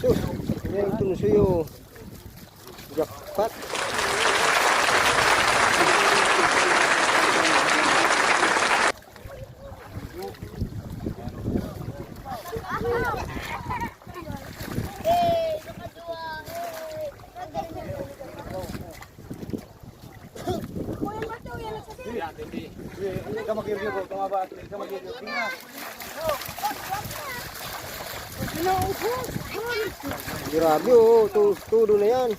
Sus, yan ito na sa'yo. Jackpot. Hindi ka mag-review bro, tumaba. Hindi ka mag-review. Tingnan. Grabe oh, todo na yan.